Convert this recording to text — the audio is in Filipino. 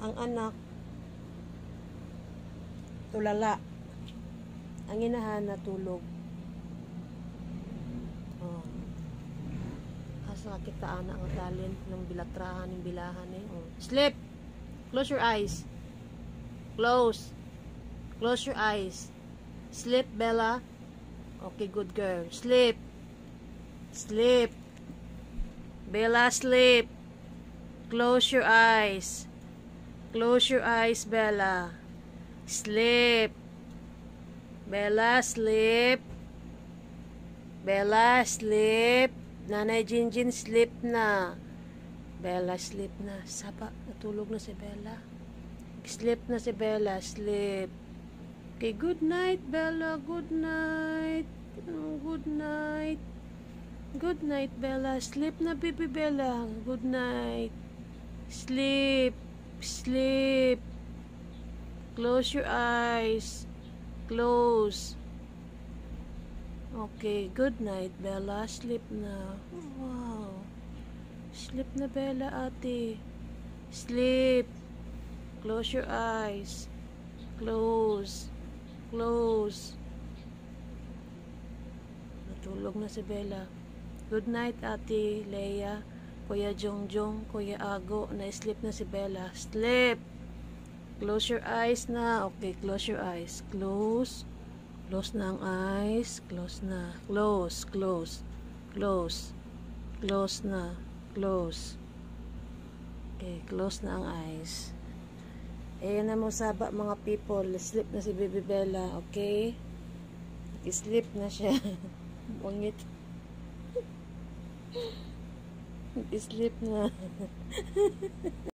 Ang anak, tulala. Ang inahan, natulog. Oh. Asa kita anak ang talent ng bilatrahan, ng bilahan eh. Oh. Sleep! Close your eyes. Close. Close your eyes. Sleep, Bella. Okay, good girl. Sleep. Sleep. Bella, sleep. Close your eyes. Close your eyes, Bella. Sleep. Bella, sleep. Bella, sleep. Nanay Jinjin, sleep na. Bella, sleep na. Saba, natulog na si Bella. Sleep na si Bella, sleep. Okay, good night, Bella. Good night. Oh, good night. Good night, Bella. Sleep na, baby Bella. Good night. Sleep. Sleep. Close your eyes. Close. Okay, good night, Bella. Sleep na. Wow. Sleep na, Bella, ate. Sleep. Close your eyes. Close. Close. Natulog na si Bella. Good night, ate Leia. Kuya Jongjong, Kuya Ago. Na-sleep na si Bella. Sleep. Close your eyes na. Okay, close your eyes. Close. Close na ang eyes. Close na. Close. Close. Close. Close na. Close. Okay, close na ang eyes. Ayan na mo saba mga people. Sleep na si Baby Bella. Okay? Sleep na siya. Bungit. Sleep na.